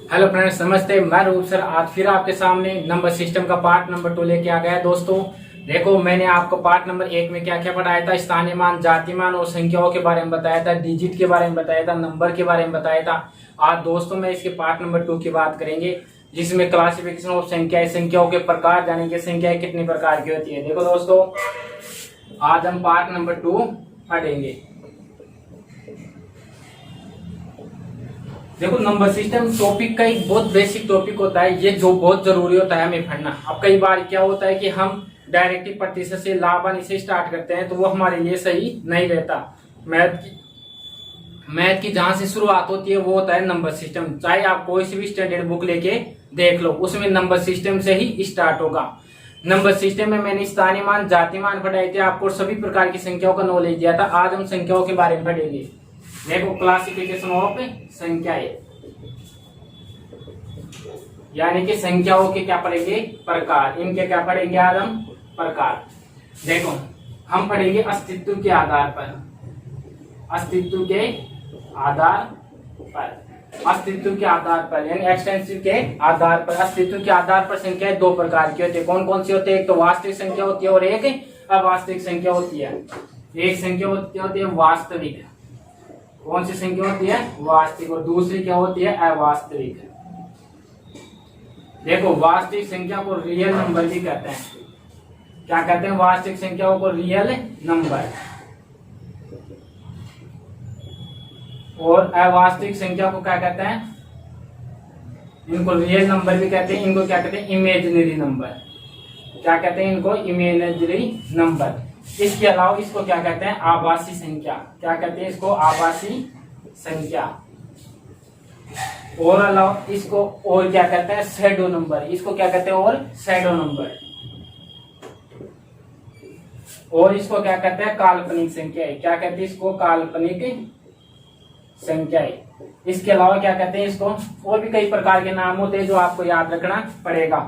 Hello friends, नमस्ते। मैं रूप सर आज फिर आपके सामने नंबर सिस्टम का पार्ट नंबर 2 लेके आ गया। दोस्तों देखो, मैंने आपको पार्ट नंबर 1 में क्या क्या पढ़ाया था। स्थानीय मान, जाति मान और संख्याओं के बारे में बताया था, डिजिट के बारे में बताया था, नंबर के बारे में बताया था। आज दोस्तों मैं इसके पार्ट नंबर 2 की बात करेंगे, जिसमें क्लासिफिकेशन ऑफ संख्याएं, संख्याओं के प्रकार जानेंगे, संख्याएं कितनी प्रकार की होती है। देखो दोस्तों, आज हम पार्ट नंबर 2 पढ़ेंगे। देखो, नंबर सिस्टम टॉपिक का एक बहुत बेसिक टॉपिक होता है, ये जो बहुत जरूरी होता है हमें पढ़ना। अब कई बार क्या होता है कि हम डायरेक्टली प्रतिशत से, लाभांश से स्टार्ट करते हैं, तो वो हमारे लिए सही नहीं रहता। मैथ की जहां से शुरुआत होती है वो होता है नंबर सिस्टम। चाहे आप कोई सी भी स्टैंडर्ड बुक लेके देख लो, उसमें नंबर सिस्टम से ही स्टार्ट होगा। नंबर सिस्टम में मैंने स्थानीय मान, जाति मान पढ़ाए थे, आपको सभी प्रकार की संख्याओं का नॉलेज दिया था। आज हम संख्याओं के बारे में पढ़ेंगे। देखो, क्लासिफिकेशन ऑफ संख्याएं, यानी कि संख्याओं के क्या पढ़ेंगे, प्रकार। इनके क्या पढ़ेंगे आज हम, प्रकार। देखो, हम पढ़ेंगे अस्तित्व के आधार पर, अस्तित्व के आधार पर, अस्तित्व के आधार पर यानी एक्सटेंसिव के आधार पर। अस्तित्व के आधार पर संख्याएं दो प्रकार की होती है। कौन कौन सी होती है? एक तो वास्तविक संख्या होती है और एक अवास्तविक संख्या होती है। एक संख्या होती है वास्तविक, कौन सी संख्या होती है? वास्तविक। और दूसरी क्या होती है? अवास्तविक। देखो, वास्तविक संख्या को रियल नंबर भी कहते हैं। क्या कहते हैं? वास्तविक संख्याओं को रियल नंबर। और अवास्तविक संख्या को क्या कहते हैं? इनको रियल नंबर भी कहते हैं। इनको क्या कहते हैं? Imaginary number. क्या कहते हैं इनको? Imaginary number. इसके अलावा इसको क्या कहते हैं? आभासी संख्या। क्या कहते हैं इसको? आभासी संख्या। और अलावा इसको और क्या कहते हैं? Shadow number. इसको क्या कहते हैं? और शैडो नंबर। और इसको क्या कहते हैं? काल्पनिक संख्याएं। क्या कहते हैं इसको? काल्पनिक संख्याएं। इसके अलावा क्या कहते हैं इसको? और भी कई प्रकार के नाम होते हैं जो आपको याद रखना पड़ेगा।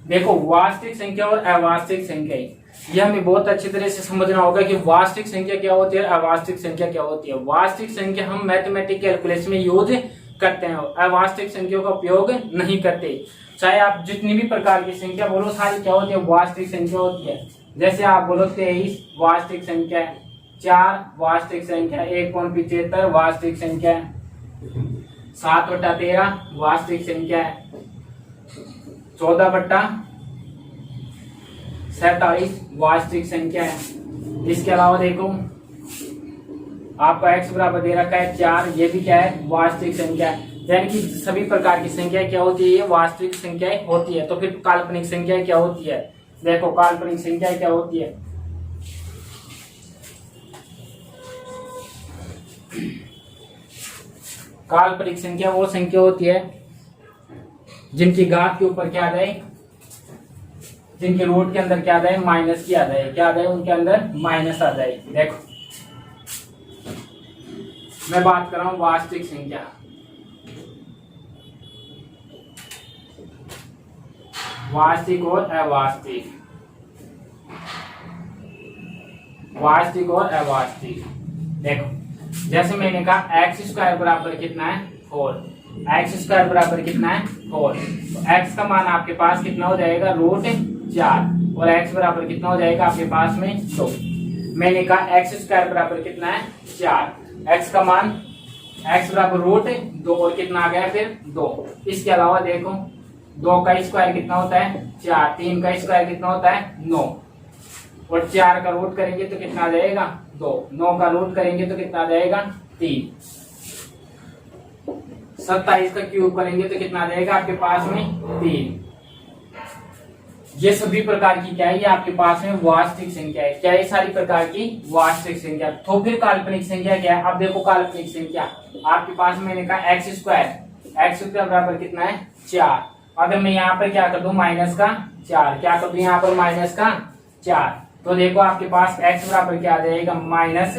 देखो, वास्तविक संख्या और अवास्तविक संख्याएं, यह हमें बहुत अच्छी तरह से समझना होगा कि वास्तविक संख्या क्या होती है, अवास्तविक संख्या क्या होती है। वास्तविक संख्या हम मैथमेटिकल कैलकुलेशन में यूज करते हैं, अवास्तविक संख्याओं का उपयोग नहीं करते। चाहे आप जितनी भी प्रकार की संख्या बोलो, सारी क्या होती है? वास्तविक संख्या होती है। जैसे आप बोलो 23 वास्तविक संख्या, 4 वास्तविक संख्या, 1.75 वास्तविक संख्या, 7/13 वास्तविक संख्या, 14/47 वास्तविक संख्या है। इसके अलावा देखो, आपका x बराबर दे रखा है 4, ये भी क्या है? वास्तविक संख्या है। यानी कि सभी प्रकार की संख्या क्या होती है? ये वास्तविक संख्याएं होती है। तो फिर काल्पनिक संख्या क्या होती है? देखो, काल्पनिक संख्या क्या होती है? काल्पनिक संख्या वो संख्या होती है जिनकी घात के ऊपर क्या आ जाए, जिनके रूट के अंदर क्या आ जाए? माइनस की आ जाए। क्या आ जाए? उनके अंदर माइनस आ जाए। देखो, मैं बात कर रहा हूं वास्तविक संख्या। वास्तविक और अवास्तविक, वास्तविक और अवास्तविक। देखो, जैसे मैंने कहा एक्स स्क्वायर बराबर कितना है? 4। एक्स स्क्वायर बराबर कितना है? 4। तो एक्स का मान आपके पास कितना हो जाएगा? √4। और एक्स बराबर कितना हो जाएगा आपके पास में? 2। मैंने कहा एक्स स्क्वायर बराबर कितना है? 4। एक्स का मान एक्स बराबर √2 और कितना आ गया फिर? 2। इसके अलावा देखो, 2 का स्क्वायर कितना होता है? 4। 3 का स्क्वायर कितना होता है? 9। और 4 का रूट करेंगे तो कितना आ जाएगा? 2। 9 का रूट करेंगे तो कितना आ जाएगा? 3। 27 का क्यूब करेंगे तो कितना आ जाएगा आपके पास में? 3। ये सभी प्रकार की क्या है? ये आपके पास में वास्तविक संख्या है। क्या है? सारी प्रकार की वास्तविक संख्या। तो फिर काल्पनिक संख्या क्या है? अब देखो, काल्पनिक संख्या आपके पास मैंने कहा एक्स स्क्वायर बराबर कितना है? 4। अगर मैं यहाँ पर क्या कर दूं? माइनस का 4। क्या कर दूं यहाँ पर? माइनस का 4। तो देखो, आपके पास x बराबर क्या आ जाएगा? माइनस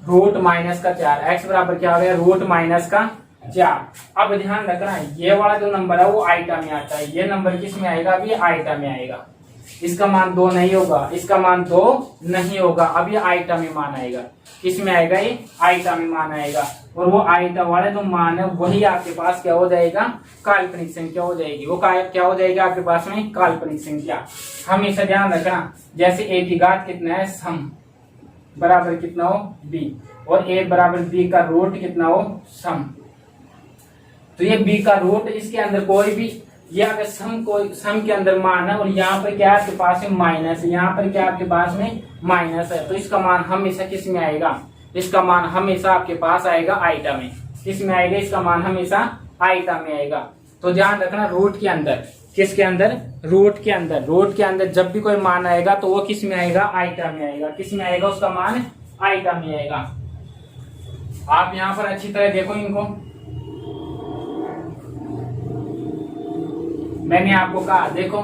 रूट माइनस का 4। x बराबर क्या हो गया? रूट माइनस का 4। अब ध्यान रखना, ये वाला जो नंबर है वो आइटा में आता है। ये नंबर किस में आएगा? अभी आइटा में आएगा। इसका मान 2 नहीं होगा, इसका मान 2 नहीं होगा। अब ये आइटा में मान आएगा, किसमें आएगा, ये आइटा में मान आएगा। और वो आइटा वाले जो मान है वही आपके पास क्या हो जाएगा, काल्पनिक संख्या हो जाएगी। वो क्या हो जाएगा आपके पास में, काल्पनिक संख्या। हमेशा ध्यान रखना, जैसे a की घात कितना है, सम बराबर कितना हो, b, और a बराबर b का रूट कितना हो, सम। तो ये b का रूट, इसके अंदर कोई भी, ये अगर सम के अंदर मान है और यहाँ पर क्या है आपके पास में माइनस है, यहाँ पर क्या आपके पास में माइनस है, तो इसका मान हमेशा किस में आएगा, इसका मान हमेशा आपके पास आएगा आइटा में। किस में आएगा, इसका मान हमेशा आइटा में आएगा। तो ध्यान रखना, रूट के अंदर, किसके अंदर, रूट के अंदर, रूट के अंदर जब भी कोई मान आएगा तो वो किस में आएगा, आइटा में आएगा। किस में आएगा, उसका मान आइटा में आएगा। आप यहाँ पर अच्छी तरह देखो इनको, मैंने आपको कहा देखो,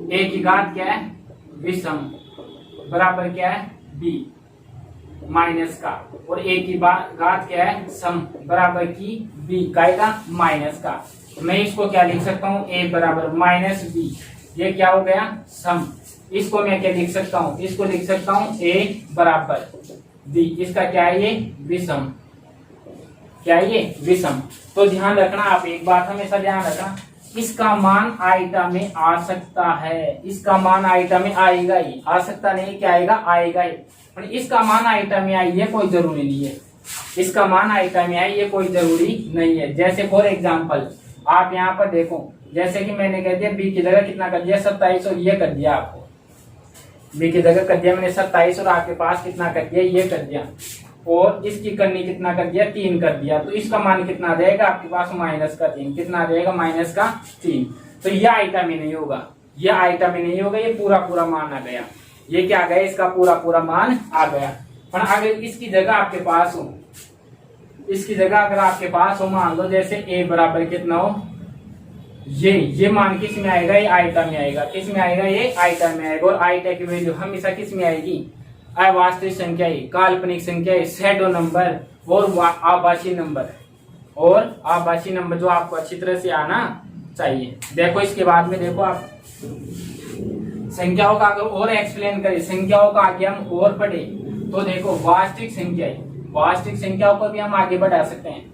a की घात क्या है, विषम बराबर क्या है, b माइनस का, और a की घात क्या है, सम बराबर की b का माइनस का। मैं इसको क्या लिख सकता हूँ, a बराबर माइनस b, ये क्या हो गया, सम। इसको मैं क्या लिख सकता हूँ, इसको लिख सकता हूँ a बराबर b, इसका क्या है, ये विषम, क्या है ये, विषम। तो ध्यान रखना, आप एक बात हमेशा ध्यान रखना, इसका मान आइटा में आ सकता है, इसका मान आइटा में आएगा ही, आ सकता नहीं, क्या आएगा, आएगा ही। पर इसका मान आइटा में आई, ये कोई जरूरी नहीं है, इसका मान आइटा में आई, ये कोई जरूरी नहीं है। जैसे फॉर एग्जांपल आप यहाँ पर देखो, जैसे कि मैंने कह दिया b की जगह कितना कर दिया, 27, और ये कर दिया आपको, b की जगह कर दिया मैंने 27, और आपके पास कितना कर दिया, ये कर दिया, और इसकी करनी कितना कर दिया, 3 कर दिया। तो इसका मान कितना आ जाएगा आपके पास, माइनस का 3, कितना आ जाएगा, माइनस का 3। तो यह आइटा में नहीं होगा, यह आइटा में नहीं होगा, ये पूरा पूरा मान आ गया, ये क्या आ गया, इसका पूरा पूरा मान आ गया। पर अगर इसकी जगह आपके पास हो, इसकी जगह अगर आपके पास हो, मान लो जैसे a बराबर कितना हो, ये मान किस में आएगा, ये आइटा में आएगा। किस में आएगा, ये आइटा में आएगा। और आइटा की वैल्यू हमेशा किस में आएगी, अवास्तविक संख्या, काल्पनिक संख्या, शैडो नंबर और आभासी नंबर, और आभासी नंबर जो आपको अच्छी तरह से आना चाहिए। देखो इसके बाद में देखो, आप संख्याओं का अगर और एक्सप्लेन करें, संख्याओं का आगे हम और पढ़े तो देखो, वास्तविक संख्या, वास्तविक संख्याओं को भी हम आगे बढ़ा सकते हैं।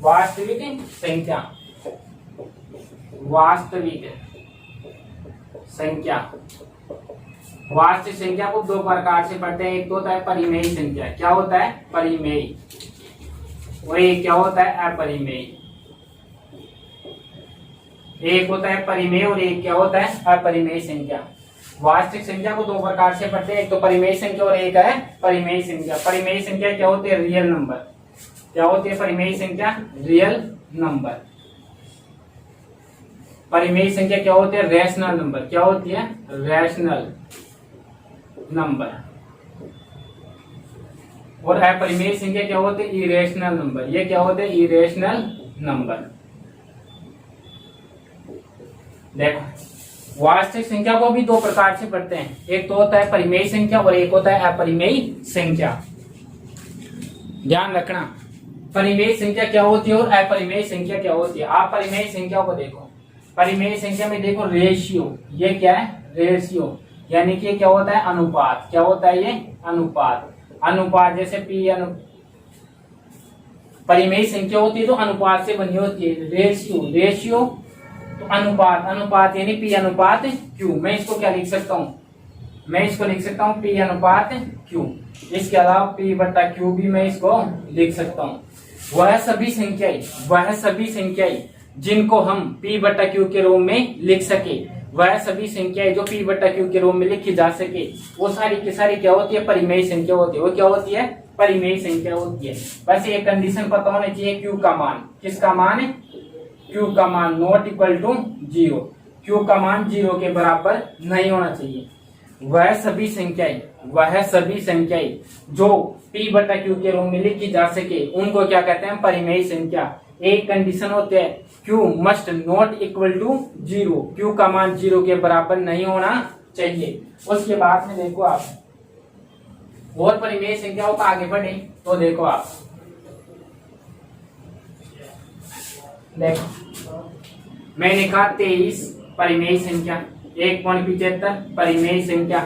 वास्तविक संख्या, वास्तविक संख्या, वास्तविक संख्या को 2 प्रकार से पढ़ते हैं। एक तो होता है परिमेयी संख्या, क्या होता है, परिमेयी, और एक क्या होता है, अपरिमेयी। एक होता है परिमेय और एक क्या होता है, अपरिमेयी संख्या। वास्तविक संख्या को 2 प्रकार से पढ़ते हैं, एक तो परिमेयी संख्या और एक है परिमेयी संख्या। परिमेयी संख्या क्या होती है, रियल नंबर। क्या होती है परिमेयी संख्या, रियल नंबर। परिमेयी संख्या क्या होती है, रैशनल नंबर। क्या होती है, रैशनल नंबर। और अपरिमेयी संख्या क्या होते हैं, इरेशनल नंबर। ये क्या होते हैं, इरेशनल नंबर। देखो, वास्तविक संख्या को भी 2 प्रकार से पढ़ते हैं, एक तो होता है परिमेयी संख्या और एक होता है अपरिमेयी संख्या। ध्यान रखना, परिमेयी संख्या क्या होती है और अपरिमेयी संख्या क्या होती है। आप परिमेयी संख्या को देखो, परिमेयी संख्या में देखो रेशियो, ये क्या है, रेशियो, यानी कि क्या होता है, अनुपात। क्या होता है, ये अनुपात। अनुपात जैसे पी परिमेयी संख्या होती है तो अनुपात से बनी होती है। रेशियो, रेशियो तो अनुपात, अनुपात यानी पी अनुपात क्यू। मैं इसको क्या लिख सकता हूँ, मैं इसको लिख सकता हूँ पी अनुपात क्यू। इसके अलावा पी बटा क्यू भी मैं इसको लिख सकता हूँ। वह सभी संख्याएं, वह सभी संख्याएं जिनको हम पी बटा क्यू के रूप में लिख सके, वह सभी संख्याएं जो पी बटा क्यू के रूप में लिखी जा सके, वो सारी की सारी क्या होती है, परिमेयी संख्या होती है। वो क्या होती है, परिमेयी संख्या होती है। बस एक कंडीशन पता होना चाहिए, क्यू का मान, किसका मान है, क्यू का मान नॉट इक्वल टू 0। क्यू का मान 0 के बराबर नहीं होना चाहिए। वह सभी संख्याएं, वह सभी संख्याएं जो पी बटा क्यू के रूप में लिखी जा सके, उनको क्या कहते हैं, परिमेयी संख्या। एक कंडीशन होते हैं, Q must not equal to 0। Q का मान 0 के बराबर नहीं होना चाहिए। उसके बाद में देखो आप और परिमेयी संख्याओं का आगे बढ़े तो देखो आप, देखो मैंने कहा 23 परिमेयी संख्या, 1.75 परिमेय संख्या,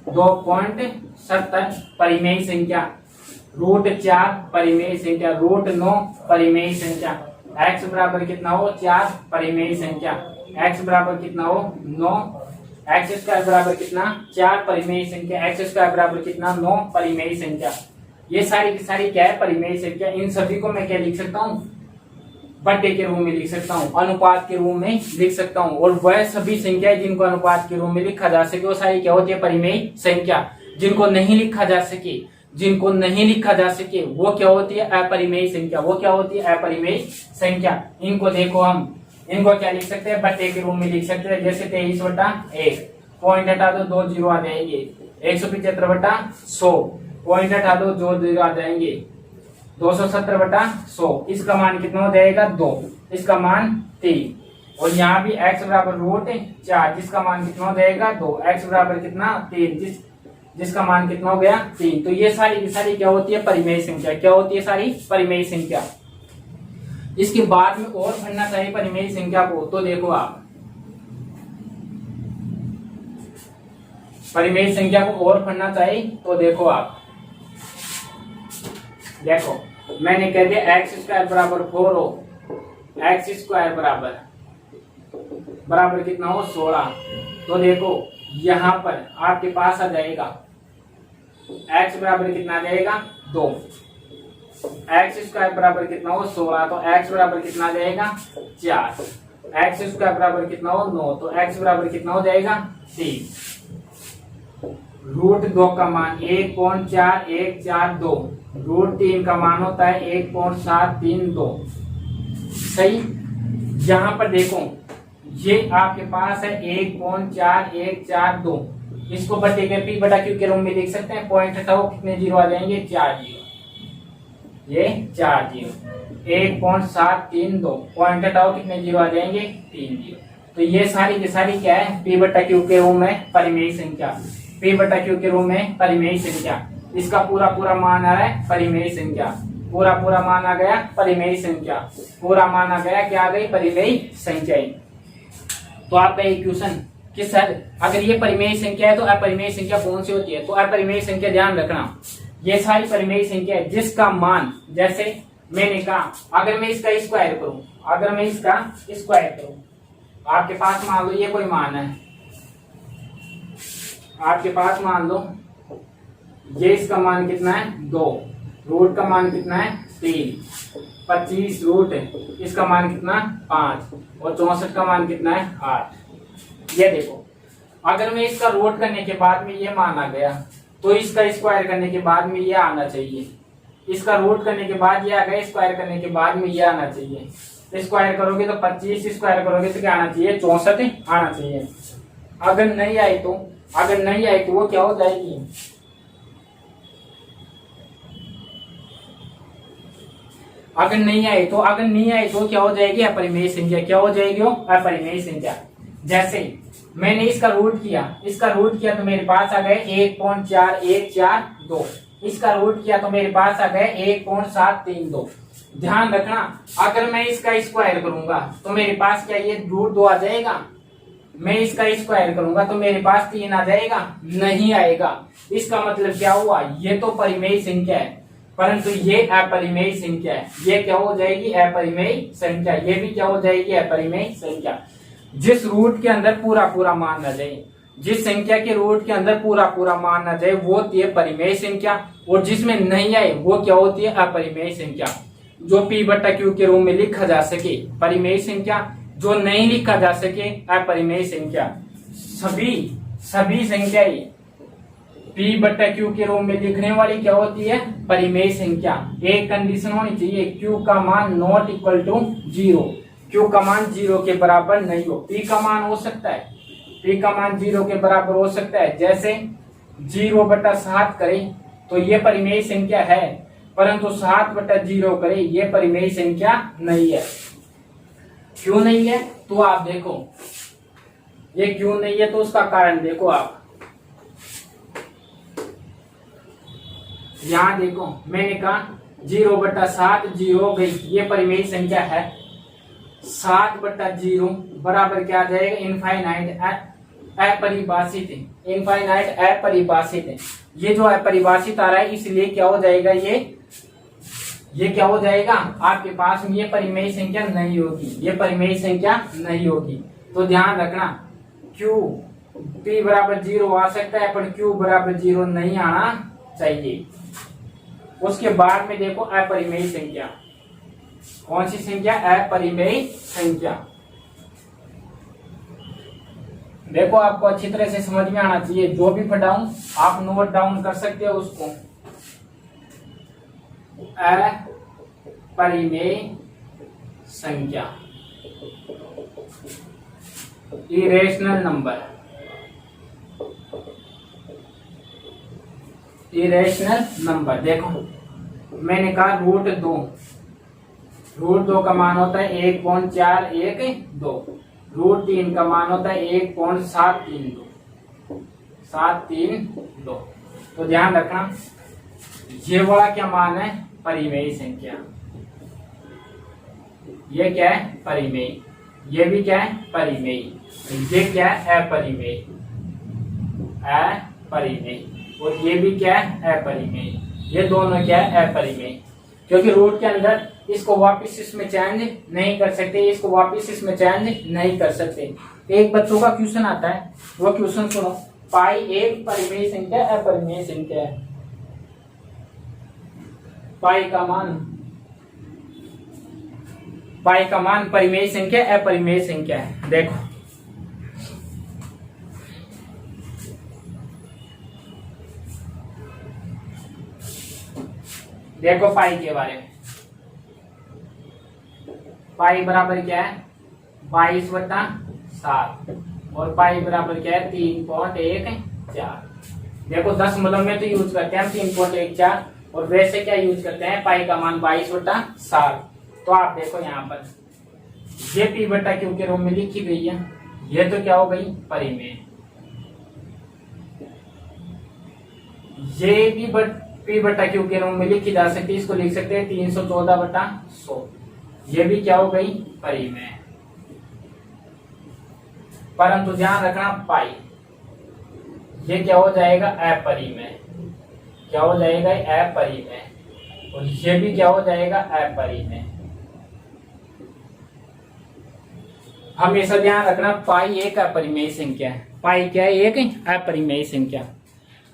2.70 परिमेय संख्या, √4 परिमेय संख्या, √9 परिमेय संख्या, x बराबर कितना हो 4 परिमेय संख्या, x बराबर कितना हो 9, x स्क्वायर बराबर कितना 4 परिमेय संख्या, x स्क्वायर बराबर कितना 9 परिमेय संख्या। ये सारी की सारी क्या है परिमेय संख्या। इन सभी को मैं क्या लिख सकता हूँ बट्टे के रूप में लिख सकता हूँ, अनुपात के रूप में लिख सकता हूँ। और वह सभी संख्याएं जिनको अनुपात के रूप में लिखा जा सके वो सारी क्या होती है परिमेय संख्या। जिनको नहीं लिखा जा सके, जिनको नहीं लिखा जा सके वो क्या होती है अपरिमेय संख्या। वो क्या होती है अपरिमेय संख्या। इनको देखो हम इनको क्या लिख सकते हैं बट्टे के रूप में लिख सकते हैं। जैसे 23/1 पॉइंट हटा दो 2 जीरो आ जाएंगे, 175/100 पॉइंट हटा दो 2 जीरो आ जाएंगे, 270/100 इसका मान कितना हो जाएगा 2, इसका मान 3। और यहाँ भी x बराबर √4 जिसका मान कितना हो जाएगा 2, x बराबर कितना 3 जिसका मान कितना हो गया 3। तो ये सारी की सारी क्या होती है परिमेय संख्या। क्या होती है सारी परिमेय संख्या। इसके बाद में और पढ़ना चाहिए परिमेय संख्या को। तो देखो आप परिमेय संख्या को और पढ़ना चाहिए तो देखो आप देखो मैंने कह दिया x स्क्वायर बराबर 4 हो, x स्क्वायर बराबर कितना हो 16। तो देखो यहां पर आपके पास आ जाएगा x बराबर कितना आ जाएगा 2, x स्क्वायर बराबर कितना हो 16 तो x बराबर कितना आ जाएगा 4, x स्क्वायर बराबर कितना हो 9 तो x बराबर कितना हो जाएगा 3। √2 का मान 1.4142, √3 का मान होता है 1.732। सही। यहाँ पर देखो ये आपके पास है 1.4142, इसको बटे के पी बटा क्यू के रूप में लिख सकते हैं। पॉइंट हटाओ कितने जीरो आ जाएंगे 4 जीरो, ये 4 जीरो, 1.732 पॉइंट हटाओ कितने जीरो आ जाएंगे 3 जीरो। तो ये सारी की सारी क्या है पी बटा क्यू के रूप में परिमेय संख्या, पी बटा क्यू के रूप में परिमेय संख्या। इसका पूरा पूरा मान आ रहा है परिमेय संख्या, पूरा पूरा मान आ गया परिमेय संख्या, पूरा मान आ गया क्या आ गई परिमेय संख्या। तो आपका एक क्वेश्चन कि सर अगर ये परिमेय संख्या है तो अपरिमेय संख्या कौन सी होती है। तो अपरिमेय संख्या ध्यान रखना ये सारी परिमेय संख्या है जिसका मान, जैसे मैंने कहा अगर मैं इसका स्क्वायर करूं, अगर मैं इसका स्क्वायर करूं, आपके पास मान लो ये कोई मान है, आपके पास मान लो ये इसका मान कितना है 2, रूट का मान कितना है 3, 25 रूट इसका मान कितना 5 और 64 का मान कितना है 8। ये देखो अगर मैं इसका रूट करने के बाद में ये मान आ गया तो इसका स्क्वायर करने के बाद में ये आना चाहिए, इसका रूट करने के बाद ये आ गया, स्क्वायर करने के बाद में ये आना चाहिए। स्क्वायर करोगे तो 25, स्क्वायर करोगे तो क्या आना चाहिए 64 आना चाहिए। अगर नहीं आई तो वो क्या हो जाएगी, अगर नहीं आई तो क्या हो जाएगी अपरिमेय संख्या। क्या हो जाएगी अपरिमेय संख्या। जैसे मैंने इसका रूट किया तो मेरे पास आ गए 1.4142, इसका रूट किया तो मेरे पास आ गए 1.732। ध्यान रखना अगर मैं इसका स्क्वायर करूंगा तो मेरे पास क्या ये √2 आ जाएगा, मैं इसका स्क्वायर करूंगा तो मेरे पास 3 आ जाएगा, नहीं आएगा। इसका मतलब क्या हुआ ये तो परिमेय संख्या है परंतु ये अपरिमेय संख्या है। ये क्या हो जाएगी अपरिमेय संख्या, ये भी क्या हो जाएगी अपरिमेय संख्या। जिस रूट के अंदर पूरा पूरा मान न जाए, जिस संख्या के रूट के अंदर पूरा पूरा मान न जाए वो होती है परिमेय संख्या, और जिसमें नहीं आए वो क्या होती है अपरिमेय संख्या। जो पी बटा क्यू के रूप में लिखा जा सके परिमेय संख्या, जो नहीं लिखा जा सके अपरिमेय संख्या। सभी संख्याएं पी बटा क्यू के रूप में लिखने वाली क्या होती है परिमेय संख्या। एक कंडीशन होनी चाहिए क्यू का मान नॉट इक्वल टू 0, क्यू का मान 0 के बराबर नहीं हो। पी का मान हो सकता है, पी का मान 0 के बराबर हो सकता है। जैसे 0/7 करें तो ये परिमेय संख्या है, परंतु 7/0 करें ये परिमेय संख्या नहीं है। क्यों नहीं है तो आप देखो, ये क्यों नहीं है तो उसका कारण देखो आप। यहां देखो मैंने कहा 0/7 0 हो गई, ये परिमेय संख्या है। 7/0 बराबर क्या आ जाएगा इनफाइनाइट अपरिभाषित, इनफाइनाइट अपरिभाषित है। ये जो अपरिभाषित आ रहा है इसलिए क्या हो जाएगा, ये क्या हो जाएगा, आपके पास में ये परिमेय संख्या नहीं होगी, ये परिमेय संख्या नहीं होगी। तो ध्यान रखना Q P बराबर 0 आ सकता है पर Q बराबर 0 नहीं आना चाहिए। उसके बाद में देखो अपरिमेय संख्या, कौन सी संख्या, अपरिमेय संख्या। देखो आपको अच्छी तरह से समझ में आना चाहिए, जो भी पढ़ाऊं आप नोट डाउन कर सकते हो उसको। अपरिमेय संख्या, इरेशनल नंबर, इरेशनल नंबर। देखो मैंने कहा √2 का मान होता है 1.412, √3 का मान होता है 1.732। तो ध्यान रखना ये वाला क्या मान है, परिमेय संख्या। ये क्या है, परिमेय। ये भी क्या है, परिमेय। ये क्या है, अपरिमेय, अपरिमेय। और ये भी क्या है, अपरिमेय। ये दोनों क्या है, अपरिमेय। क्योंकि रूट के अंदर इसको वापस इसमें चेंज नहीं कर सकते, इसको वापस इसमें चेंज नहीं कर सकते। एक बच्चों का क्वेश्चन आता है, वो क्वेश्चन सुनो। पाई एक परिमेय संख्या अपरिमेय संख्या है। पाई का मान परिमेय संख्या अपरिमेय संख्या है। देखो पाई के बारे में, पाई बराबर क्या है, 22/7 और पाई बराबर क्या है, 3.14। देखो दशमलव में तो यूज करते हैं 3.14 और वैसे क्या यूज करते हैं, पाई का मान 22/7। तो आप देखो यहाँ पर ये P/Q के रूप में लिखी गई है, ये तो क्या हो गई, परिमेय। ये भी P/Q के रूप में लिखी जा सकती है, इसको लिख सकते हैं 314/100। ये भी क्या हो गई, परिमेय। परंतु ध्यान रखना पाई ये क्या हो जाएगा, अपरिमेय। क्या हो जाएगा, अपरिमेय। और ये भी क्या हो जाएगा, अपरिमेय। हमेशा ध्यान रखना पाई एक अपरिमेय संख्या है। पाई क्या है, एक अपरिमेय संख्या।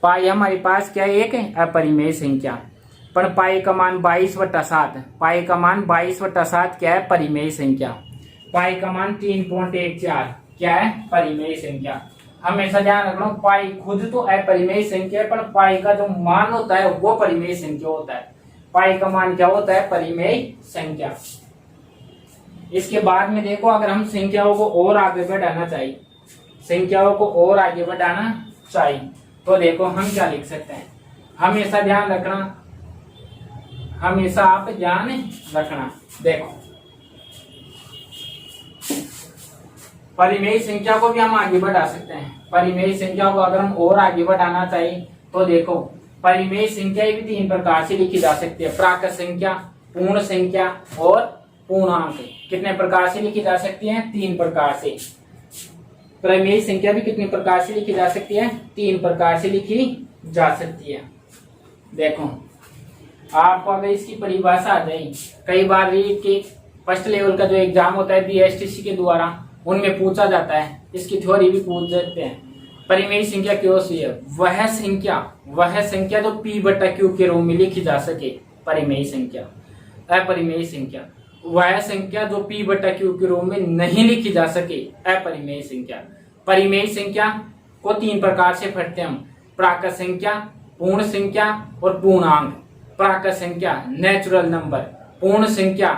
पाई हमारे पास क्या है, एक अपरिमेय संख्या। पर पाई का मान 22/7, पाई का मान 22/7 क्या है, परिमेय संख्या। पाई का मान 3.14 क्या है, परिमेय संख्या। हमेशा ध्यान रखना पाई खुद तो अपरिमेय संख्या, पर पाई का जो मान होता है वो परिमेय संख्या होता है। पाई का मान क्या होता है, परिमेय संख्या। इसके बाद में देखो अगर हम संख्याओं को और आगे बढ़ाना चाहिए, संख्याओं को और आगे बढ़ाना चाहिए, तो देखो हम क्या लिख सकते हैं। हमेशा ध्यान रखना, हमेशा आप ध्यान रखना। देखो परिमेय संख्या को भी हम आगे बढ़ा सकते हैं। परिमेय संख्या को अगर हम और आगे बढ़ाना चाहिए तो देखो परिमेय संख्या भी 3 प्रकार से लिखी जा सकती है, प्राकृत संख्या, पूर्ण संख्या और पूर्णांक। कितने प्रकार से लिखी जा सकती है, 3 प्रकार से। परिमेय संख्या भी कितने प्रकार से लिखी जा सकती है, 3 प्रकार से लिखी जा सकती है। देखो आपको अगर इसकी परिभाषा आ जाए, कई बार के फर्स्ट लेवल का जो एग्जाम होता है BSTC के द्वारा, उनमें पूछा जाता है, इसकी थ्योरी भी पूछ सकते हैं। परिमेय संख्या क्यों सी है, वह संख्या जो P/Q के रूप में लिखी जा सके, परिमेय संख्या। अपरिमेय संख्या वह संख्या जो P/Q के रूप में नहीं लिखी जा सके, अपरिमेय संख्या। परिमेय संख्या को 3 प्रकार से पढ़ते हैं हम, प्राकृत संख्या, पूर्ण संख्या और पूर्णांक। प्राकृत संख्या नेचुरल नंबर, पूर्ण संख्या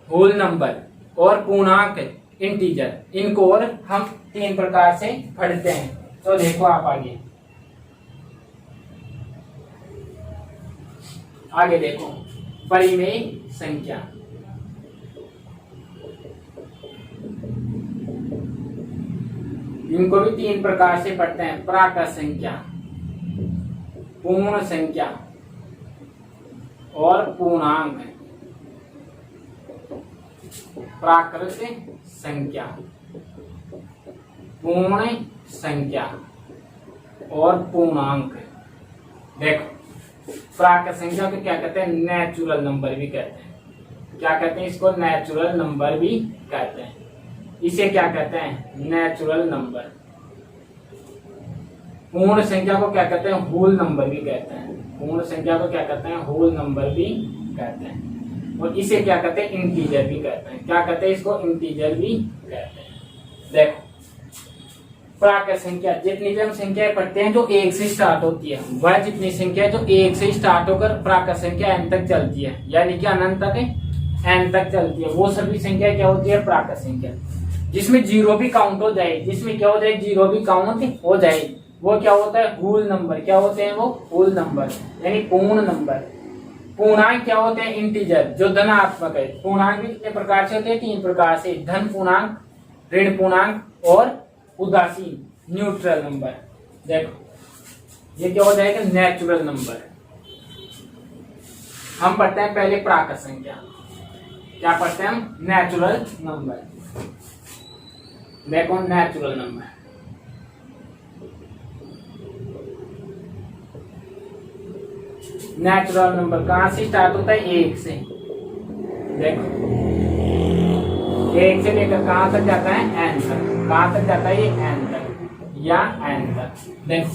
होल नंबर और पूर्णांक इंटीजर। इनको और हम 3 प्रकार से पढ़ते हैं। तो देखो आप आगे देखो परिमेय संख्या। इनको भी 3 प्रकार से पढ़ते हैं, प्राकृत संख्या, पूर्ण संख्या और पूर्णांक। प्राकृत संख्या पूर्ण संख्या और पूर्णांक। देखो प्राकृत संख्या को क्या कहते हैं, नेचुरल नंबर भी कहते हैं। क्या कहते हैं इसको, नेचुरल नंबर भी कहते हैं। इसे क्या कहते हैं, नेचुरल नंबर। पूर्ण संख्या को क्या कहते हैं, होल नंबर भी कहते हैं। पूर्ण संख्या को क्या कहते हैं, होल नंबर भी कहते हैं। और इसे क्या कहते हैं, इंटीजर भी कहते हैं। क्या कहते हैं इसको, इंटीजर भी कहते हैं। देखो प्राकृत संख्या, जितनी भी हम संख्याएं पढ़ते हैं जो एक से स्टार्ट होती है, वह जितनी संख्या जो एक से स्टार्ट होकर प्राकृत संख्या n तक चलती है, यानी कि अनंत तक n तक चलती है, वो सभी संख्या क्या होती है, प्राकृत संख्या। जिसमें जीरो भी काउंट हो जाए, जिसमें क्या हो जाए, जीरो भी काउंट हो जाए, वो क्या होता है, होल नंबर। क्या होते हैं वो, होल नंबर यानी पूर्ण नंबर। पूर्णांक क्या होते हैं, इंटीजर जो धनात्मक है। पूर्णांक भी कितने प्रकार से होते हैं, 3 प्रकार से, धन पूर्णांक, ऋण पूर्णांक और उदासीन न्यूट्रल नंबर। देखो ये क्या हो जाएगा, नेचुरल नंबर। हम पढ़ते हैं पहले प्राकृत संख्या। क्या पढ़ते हैं हम, नेचुरल नंबर। देखो नेचुरल नंबर, नेचुरल नंबर कहां से स्टार्ट होता है, 1 से। देखो 1 से लेकर कहां तक जाता है, n तक। कहां तक जाता है, ये n तक या n तक। देखो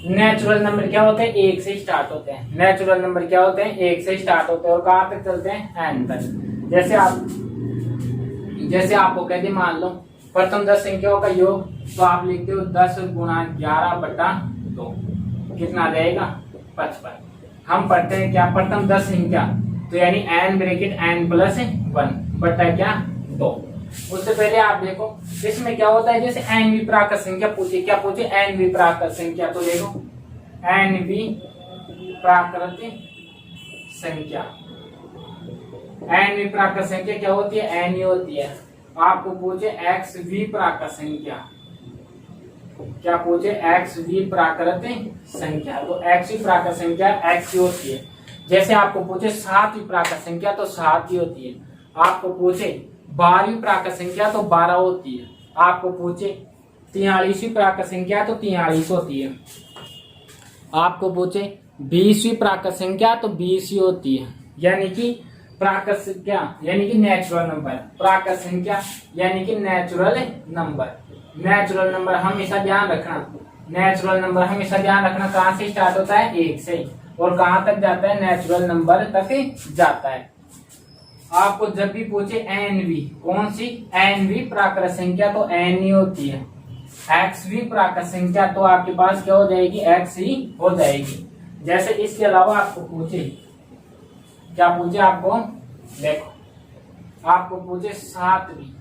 नेचुरल नंबर क्या होते हैं, 1 से स्टार्ट होते हैं। नेचुरल नंबर क्या होते हैं, 1 से स्टार्ट होते हैं और कहां तक चलते हैं, n तक। जैसे आपको कह दी, मान लो प्रथम 10 संख्याओं का योग, तो आप लिखते हो 10 गुणा 11/2, कितना आ जाएगा, 55। हम पढ़ते हैं क्या, प्रथम 10 संख्या, तो यानी n ब्रैकेट n + 1 बटा क्या, 2। उससे पहले आप देखो इसमें क्या होता है, जैसे nवीं प्राकृत संख्या पूछे, क्या पूछे, nवीं प्राकृत संख्या। तो देखो nवीं प्राकृत संख्या, nवीं प्राकृत संख्या क्या होती है, n ही होती है। आपको पूछे xवीं प्राकृत संख्या, क्या पूछे, xवीं प्राकृत संख्या, तो xवीं प्राकृत संख्या x ही होती है। जैसे आपको पूछे 7वीं प्राकृत संख्या, तो 7 ही होती है। आपको पूछे 12वीं प्राकृत संख्या, तो 12 होती है। आपको पूछे 43वीं प्राकृत संख्या, तो 43 होती है। आपको पूछे 20वीं प्राकृत संख्या, तो 20 ही होती है। यानी कि प्राकृत संख्या यानी कि नेचुरल नंबर, प्राकृत संख्या यानी कि नेचुरल नंबर। नेचुरल नंबर हमेशा ध्यान रखना, नेचुरल नंबर हमेशा ध्यान रखना कहां से स्टार्ट होता है, 1 से, और कहां तक जाता है, नेचुरल नंबर तक जाता है। आपको जब भी पूछे nवीं, कौन सी, nवीं प्राकृत संख्या, तो n ही होती है। xवीं प्राकृत संख्या, तो आपके पास क्या हो जाएगी, x ही हो जाएगी। जैसे इसके अलावा आपको पूछे, क्या पूछे आपको, देखो आपको पूछे 7वीं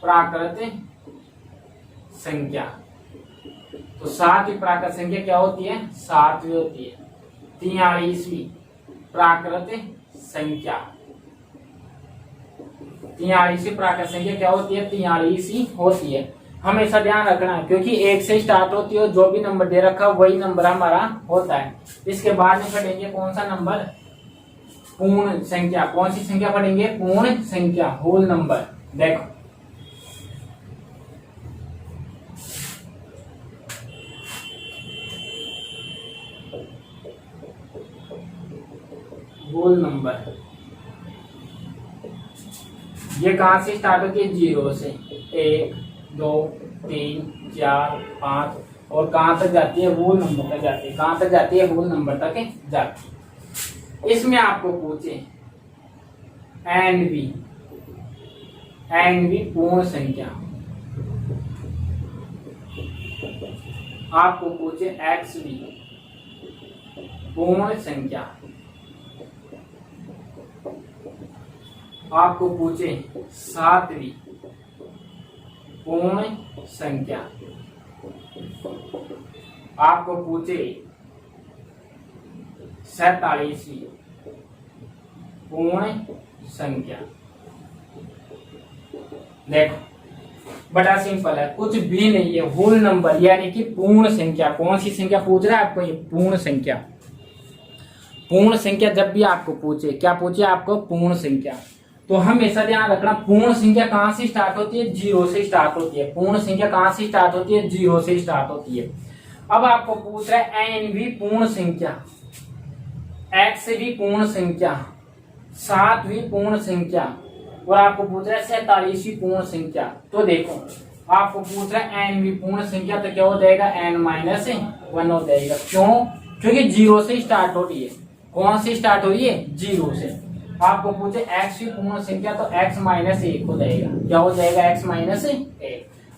प्राकृत संख्या, तो 7वीं प्राकृत संख्या क्या होती है, 7वीं होती है। 43वीं प्राकृत संख्या, 43वीं प्राकृत संख्या क्या होती है, 43 ही होती है। हमेशा ध्यान रखना है, क्योंकि 1 से स्टार्ट होती है, जो भी नंबर दे रखा वही नंबर हमारा होता है। इसके बाद में पढ़ेंगे कौन सा नंबर, पूर्ण संख्या। कौन सी संख्या पढ़ेंगे, पूर्ण संख्या, होल नंबर। देखो होल नंबर, ये कहां से स्टार्ट होती है, 0 से। 1 2 3 4 5 और कहां तक जाती है, होल नंबर तक जाती है। कहां तक जाती है, होल नंबर तक जाती है। इसमें आपको पूछे nवीं पूर्ण संख्या, आपको पूछे xवीं पूर्ण संख्या, आपको पूछे 7वीं पूर्ण संख्या, आपको पूछे 47वीं पूर्ण संख्या। देखो बड़ा सिंपल है, कुछ भी नहीं है, होल नंबर यानी कि पूर्ण संख्या। कौन सी संख्या पूछ रहा है आपको, ये पूर्ण संख्या। पूर्ण संख्या जब भी आपको पूछे, क्या पूछे आपको, पूर्ण संख्या, तो हमेशा ध्यान रखना पूर्ण संख्या कहां से स्टार्ट होती है, जीरो से स्टार्ट होती है। पूर्ण संख्या कहां से स्टार्ट होती है, जीरो से स्टार्ट होती है। अब आपको पूछ रहा है एन भी पूर्ण संख्या, एक्स भी पूर्ण संख्या, 7 भी पूर्ण संख्या, और आपको पूछ रहा है 47 पूर्ण संख्या। तो देखो आपको पूछ रहा है एन भी पूर्ण संख्या, तो क्या हो जाएगा, एन माइनस 1 हो जाएगा। क्यों, क्योंकि जीरो से स्टार्ट हो रही है। कौन से स्टार्ट हो रही है, जीरो से। आपको पूछे एक्स की पूर्ण संख्या, तो एक्स माइनस 1 हो जाएगा। क्या हो जाएगा, एक्स माइनस 1।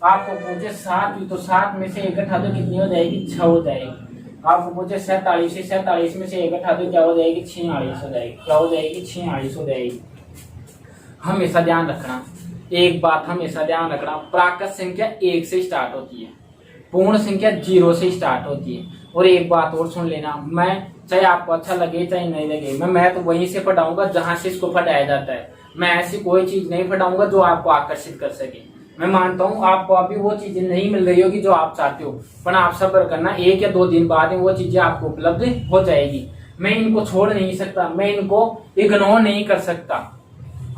आपको पूछे 7 की, तो 7 में से 1 घटा दो, कितनी हो जाएगी, 6 हो जाएगी। आपको पूछे 47 में से 1 घटा दो, क्या हो जाएगी, 46 हो जाएगी। क्या हो जाएगी, 46 हो जाएगी। हमेशा ध्यान रखना, एक बात हमेशा ध्यान रखना, प्राकृत संख्या 1 से स्टार्ट होती है, पूर्ण संख्या 0 से स्टार्ट होती है। और एक बात और सुन लेना, मैं चाहे आपको अच्छा लगे चाहे नहीं लगे, मैं तो वहीं से पढ़ाऊंगा जहां से इसको पढ़ाया जाता है। मैं ऐसी कोई चीज नहीं पढ़ाऊंगा जो आपको आकर्षित कर सके। मैं मानता हूँ आपको अभी वो चीजें नहीं मिल रही होगी जो आप चाहते हो, पर आप सब्र करना, 1 या 2 दिन बाद में वो चीजें आपको उपलब्ध हो जाएगी। मैं इनको छोड़ नहीं सकता, मैं इनको इग्नोर नहीं कर सकता।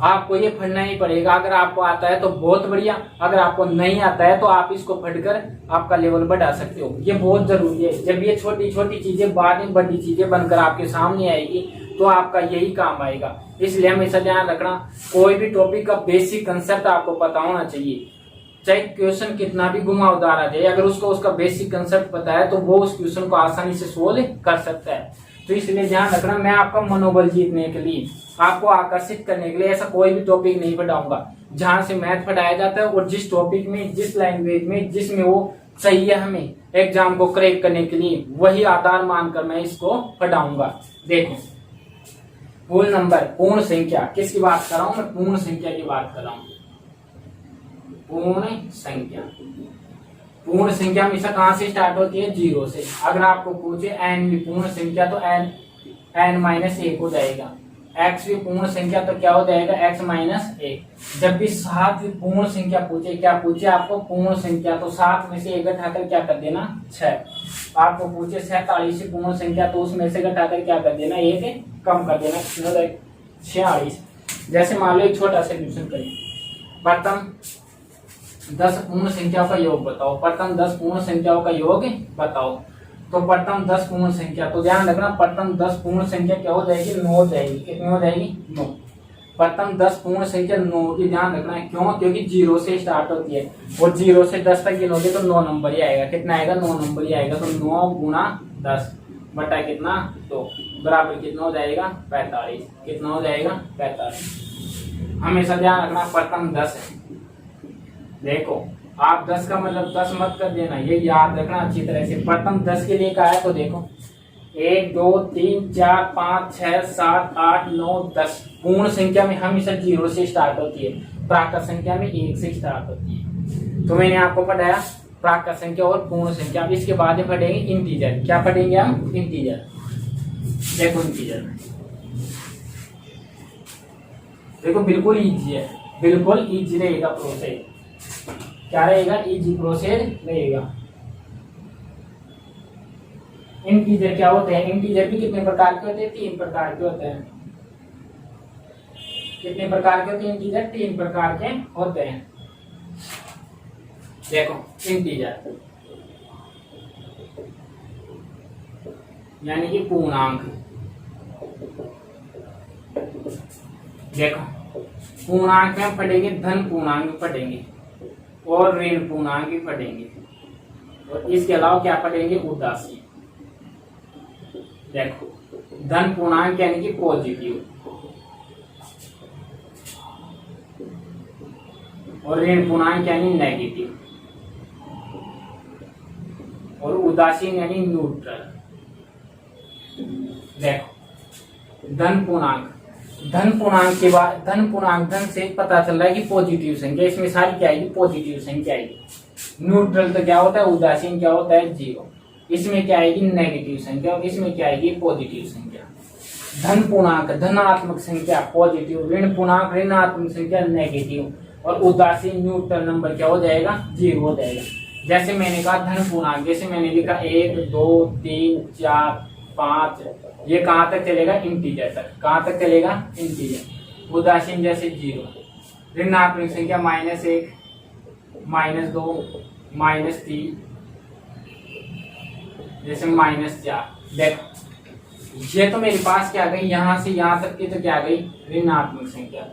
आपको ये पढ़ना ही पड़ेगा। अगर आपको आता है तो बहुत बढ़िया, अगर आपको नहीं आता है तो आप इसको पढ़कर आपका लेवल बढ़ा सकते हो। ये बहुत जरूरी है। जब ये छोटी छोटी चीजें बाद में बड़ी चीजें बनकर आपके सामने आएगी तो आपका यही काम आएगा। इसलिए हमेशा ध्यान रखना, कोई भी टॉपिक का बेसिक कंसेप्ट आपको पता होना चाहिए। चाहे क्वेश्चन कितना भी घुमावदार आ जाए, अगर उसको उसका बेसिक कंसेप्ट पता है तो वो उस क्वेश्चन को आसानी से सोल्व कर सकता है। तो इसलिए ध्यान रखना, मैं आपका मनोबल जीतने के लिए, आपको आकर्षित करने के लिए ऐसा कोई भी टॉपिक नहीं पढ़ाऊंगा। जहां से मैथ पढ़ाया जाता है और जिस टॉपिक में, जिस लैंग्वेज में, जिसमें वो चाहिए हमें एग्जाम को क्रैक करने के लिए, वही आधार मानकर मैं इसको पढ़ाऊंगा। देखो होल नंबर, पूर्ण संख्या, किसकी बात कर रहा हूं मैं, पूर्ण संख्या की बात कर रहा हूं। पूर्ण संख्या, पूर्ण संख्या हमेशा कहां से स्टार्ट होती है, 0 से। अगर आपको पूछे एन भी पूर्ण संख्या, तो एन माइनस 1 हो जाएगा। एक्स भी पूर्ण संख्या, तो क्या हो जाएगा, एक्स माइनस 1। जब भी 7 भी पूर्ण संख्या पूछे, क्या पूछे आपको, पूर्ण संख्या, तो 7 में से 1 घटाकर क्या कर देना, 6। आपको पूछे 47 पूर्ण संख्या, तो उसमें से घटाकर क्या कर देना, 1 कम कर देना, 46। जैसे मान लो एक छोटा सा क्वेश्चन करें, प्रथम 10 पूर्ण संख्याओं का योग बताओ। प्रथम 10 पूर्ण संख्याओं का योग बताओ। तो प्रथम 10 पूर्ण संख्या, तो ध्यान रखना, प्रथम 10 पूर्ण संख्या क्या हो जाएगी, 9 हो जाएगी। कितनी हो जाएगी, 9। प्रथम 10 पूर्ण संख्या 9 की, ध्यान रखना है। क्यों, क्योंकि 0 से स्टार्ट होती है और 0 से 10 तक गिनोगे तो 9 नंबर ही आएगा। कितना आएगा, 9 नंबर ही आएगा। तो 9 गुना 10 बटा कितना, 2 बराबर कितना हो जाएगा, 45। कितना हो जाएगा, 45। हमेशा ध्यान रखना, प्रथम 10 है। देखो आप 10 का मतलब 10 मत कर देना, ये याद रखना अच्छी तरह से। प्रथम 10 के लिए क्या है, तो देखो 1 2 3 4 5 6 7 8 9 10। पूर्ण संख्या में हमेशा 0 से स्टार्ट होती है, प्राकृत संख्या में 1 से स्टार्ट होती है। तो मैंने आपको पढ़ाया प्राकृत संख्या और पूर्ण संख्या। अब इसके बाद में पढ़ेंगे इंटीजर। क्या पढ़ेंगे हम, इंटीजर। देखो इंटीजर में देखो बिल्कुल इजी है, बिल्कुल इजी रहेगा प्रोसेस। क्या रहेगा, इजी प्रोसेस रहेगा। इंटीजर क्या होते हैं, इंटीजर भी कितने प्रकार के होते हैं, 3 प्रकार के होते हैं। कितने प्रकार के होते हैं इंटीजर, 3 प्रकार के होते हैं। देखो इंटीजर यानी कि पूर्णांक। देखो पूर्णांक में हम पढ़ेंगे, धन पूर्णांक पढ़ेंगे और ऋण पूर्णांक भी पढ़ेंगे, और इसके अलावा क्या पढ़ेंगे, उदासी। देखो धन पूर्णांक यानी कि पॉजिटिव, और ऋण पूर्णांक यानी नेगेटिव, और उदासीन यानी न्यूट्रल। देखो धन पूर्णांक, धन पूर्णांक के बाद, धन पूर्णांक, धन से पता चल रहा है कि पॉजिटिव संख्या, इसमें सारी क्या आएगी, पॉजिटिव संख्या आएगी। न्यूट्रल तो क्या होता है, उदासीन क्या होता है, 0। इसमें क्या आएगी, नेगेटिव संख्या, और इसमें क्या आएगी, पॉजिटिव संख्या। धन पूर्णांक धनात्मक संख्या पॉजिटिव, ऋण पूर्णांक ऋणात्मक संख्या नेगेटिव, और उदासीन न्यूट्रल नंबर क्या हो जाएगा, 0 हो जाएगा। जैसे मैंने कहा धन पूर्णांक, जैसे मैंने लिखा 1 2 3 4 5, ये कहां तक चलेगा, इंटीजर तक। कहां तक चलेगा, इंटीजर। उदासीन जैसे 0, ऋणात्मक संख्या -1, -2, -3, जैसे -4। देखो ये तो मेरे पास क्या गई, यहाँ से यहाँ तक की तो क्या गई ऋणात्मक संख्या,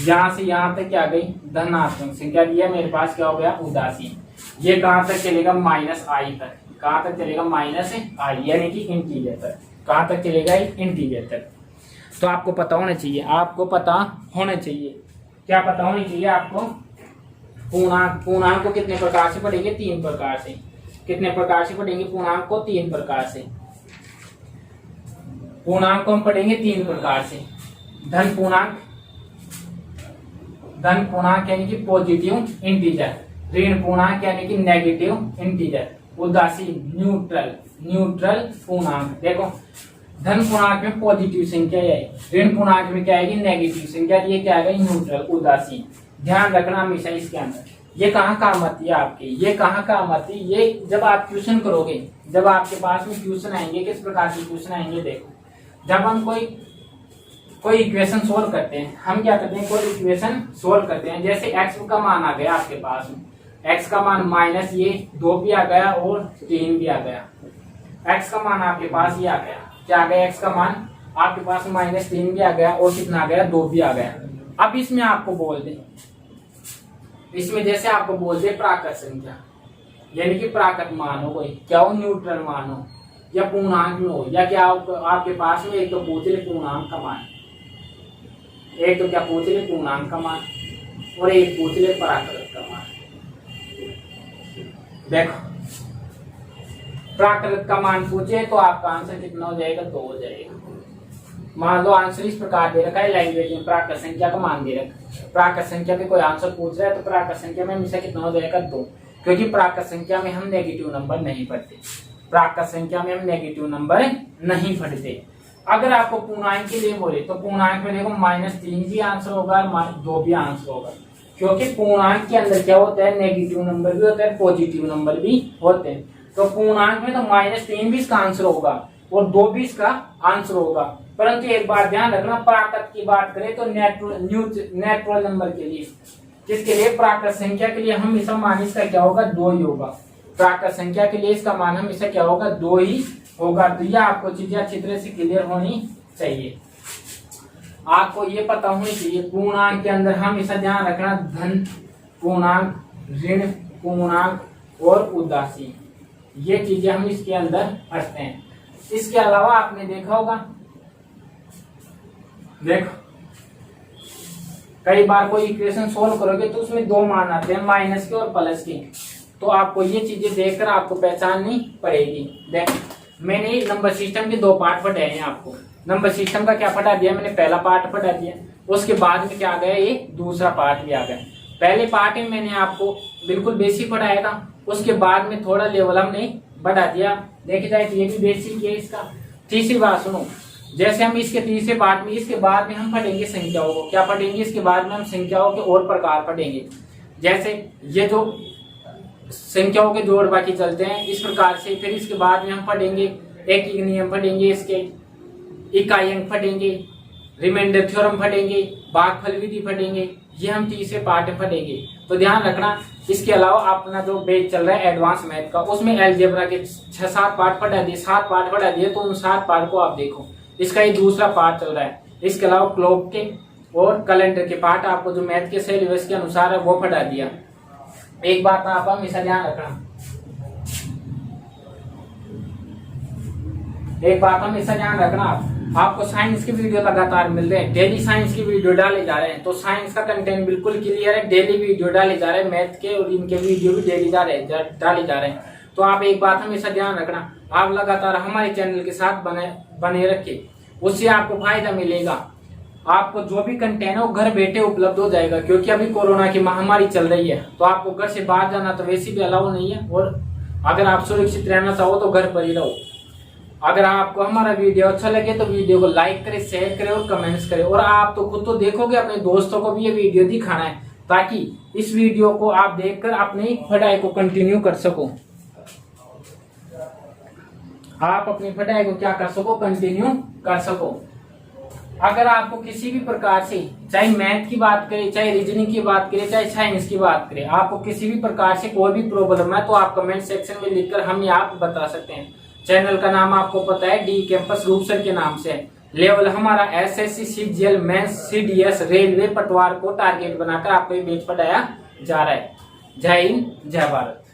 यहाँ से यहाँ तक क्या गई धनात्मक संख्या। दिया मेरे पास क्या हो गया उदासीन। ये कहाँ तक चलेगा -i तक। कहाँ तक चलेगा -i, यानी कि इंटीजर तक। कहाँ तक चलेगा इंटीजर तक। तो आपको पता होना चाहिए, आपको पता होना चाहिए, क्या पता होना चाहिए आपको, पूर्णांक। पूर्णांक को कितने प्रकार से पढ़ेंगे, 3 प्रकार से। कितने प्रकार से पढ़ेंगे पूर्णांक को, 3 प्रकार से। पूर्णांक को हम पढ़ेंगे 3 प्रकार से। धन पूर्णांक, धन पूर्णांक यानी कि पॉजिटिव इंटीजर, ऋण पूर्णांक यानी कि नेगेटिव इंटीजर, उदासीन न्यूट्रल, न्यूट्रल पूर्णांक। देखो धन पूर्णांक में पॉजिटिव संख्या है, ऋण पूर्णांक में क्या आएगी नेगेटिव संख्या, ये क्या आएगा न्यूट्रल उदासीन। ध्यान रखना हमेशा इसके अंदर। ये कहाँ काम आती है आपके, ये कहाँ काम आती है, ये जब आप ट्यूशन करोगे, जब आपके पास में ट्यूशन आएंगे, किस प्रकार के ट्यूशन आएंगे। देखो जब हम कोई इक्वेशन सोल्व करते हैं, हम क्या करते हैं, कोई इक्वेशन सोल्व करते हैं। जैसे x का मान आ गया आपके पास में, x का मान -2 भी आ गया और 3 भी आ गया। x का मान आपके पास ये आ गया, क्या आ गया, x का मान आपके पास -3 भी आ गया और कितना आ गया 2 भी आ गया। अब इसमें आपको बोल दे, इसमें जैसे आपको बोल दे प्राकृत संख्या, यानी कि प्राकृत मान हो, कोई क्या हो न्यूट्रल मान हो या पूर्णांक में हो, या क्या आपके पास में एक तो पूछ ले पूर्णांक का मान, एक तो क्या पूछ ले पूर्णांक का मान और एक पूछ ले प्राकृत का मान। देखो प्राकृत का मान पूछे तो आपका आंसर कितना हो जाएगा, 2 हो जाएगा। मान लो आंसर इस प्रकार दे रखा है लैंग्वेज में, प्राकृत संख्या का मान दे रखा, प्राकृत संख्या पे कोई आंसर पूछ रहा है तो प्राकृत संख्या में हमेशा कितना हो जाएगा 2, क्योंकि प्राकृत संख्या में हम नेगेटिव नंबर नहीं पढ़ते, प्राकृत संख्या में हम नेगेटिव नंबर नहीं पढ़ते। अगर आपको पूर्णांक के लिए बोले तो पूर्णांक में देखो -3 भी आंसर होगा और 2 भी आंसर होगा, क्योंकि पूर्णांक के अंदर क्या होता है नेगेटिव नंबर भी होता है, पॉजिटिव नंबर भी होते हैं। तो पूर्णांक में तो -3 भी इसका आंसर होगा और 2 भी इसका आंसर होगा। परंतु एक बार ध्यान रखना, प्राकृत की बात करें तो नेचुरल नंबर के लिए, किसके लिए, प्राकृत संख्या के लिए हमेशा मान इसका क्या होगा 2 ही होगा। प्राकृत संख्या के लिए इसका मान हमेशा क्या होगा 2 ही होगा। तो यह आपको चीजें अच्छी तरह से क्लियर होनी चाहिए, आपको ये पता होनी चाहिए। पूर्णांक के अंदर हमेशा ध्यान रखना धन पूर्णांक, ऋण पूर्णांक और उदासीन, ये चीजें हम इसके अंदर पढ़ते हैं। इसके अलावा आपने देखा होगा, देखो कई बार कोई इक्वेशन सोल्व करोगे तो उसमें 2 मान आते हैं, माइनस के और प्लस के, तो आपको ये चीजें देखकर आपको पहचाननी पड़ेगी। देख मैंने नंबर सिस्टम के 2 पार्ट पढ़ाए हैं आपको। नंबर सिस्टम का क्या पढ़ा दिया मैंने, पहला पार्ट पढ़ा दिया, उसके बाद में क्या आ गया ये दूसरा पार्ट भी आ गया। पहले पार्ट में मैंने आपको बिल्कुल बेसिक पढ़ाया था, उसके बाद में थोड़ा लेवल हमने बढ़ा दिया। देखा जाए तो ये भी बेसिक है इसका। तीसरी बात सुनो, जैसे हम इसके तीसरे पार्ट में, इसके बाद में हम पढ़ेंगे संख्याओं को, क्या पढ़ेंगे, इसके बाद में हम संख्याओं के और प्रकार पढ़ेंगे। जैसे ये जो संख्याओं के जोड़ बाकी चलते हैं इस प्रकार से, फिर इसके बाद में हम पढ़ेंगे एक नियम पढ़ेंगे, इसके इकाई अंक पढ़ेंगे, रिमाइंडर थ्योरम पढ़ेंगे, भागफल विधि पढ़ेंगे, ये हम तीसरे पार्ट में पढ़ेंगे। तो ध्यान रखना, इसके अलावा अपना जो बेच चल रहा है एडवांस मैथ का, उसमें अलजेब्रा के 6-7 पार्ट पढ़ा दिए, 7 पार्ट पढ़ा दिए, तो उन 7 पार्ट को आप देखो, इसका ये दूसरा पार्ट चल रहा है। इसके अलावा क्लॉक के और कैलेंडर के पार्ट आपको जो मैथ के सिलेबस के अनुसार है वो पढ़ा दिया। एक बात आप हमेशा ध्यान रखना, एक बात हमेशा ध्यान रखना, आपको साइंस की वीडियो लगातार मिल रहे हैं, डेली साइंस की वीडियो डाले जा रहे हैं, तो साइंस का कंटेंट बिल्कुल क्लियर है, डेली वीडियो डाले जा रहे हैं, मैथ के और इनके वीडियो भी डेली डाले जा रहे हैं। तो आप एक बात हमेशा ध्यान रखना, आप लगातार हमारे चैनल के साथ बने रखे, उससे आपको फायदा मिलेगा। आपको जो भी कंटेंट है वो घर बैठे उपलब्ध हो जाएगा, क्योंकि अभी कोरोना की महामारी चल रही है, तो आपको घर से बाहर जाना तो वैसे भी अलाउ नहीं है, और अगर आप सुरक्षित रहना चाहो तो घर पर ही रहो। अगर आपको हमारा वीडियो अच्छा लगे तो वीडियो को लाइक करें, शेयर करें और कमेंट्स करें, और आप तो खुद तो देखोगे, अपने दोस्तों को भी ये वीडियो दिखाना है, ताकि इस वीडियो को आप देखकर अपनी पढ़ाई को कंटिन्यू कर सको, आप अपनी पढ़ाई को क्या कर सको, कंटिन्यू कर सको। अगर आपको किसी भी प्रकार से, चाहे मैथ की बात करें, चाहे रीजनिंग की बात करें, चाहे साइंस की बात करें, आपको किसी भी प्रकार से कोई भी प्रॉब्लम है तो आप कमेंट सेक्शन में लिखकर हमें आप बता सकते हैं। चैनल का नाम आपको पता है, डी कैंपस रूप सर के नाम से है। लेवल हमारा SSC, CGL, mains, CDS, railway, Patwar को टारगेट बनाकर आपको ये बैच पढ़ाया जा रहा है। जय हिंद, जय भारत।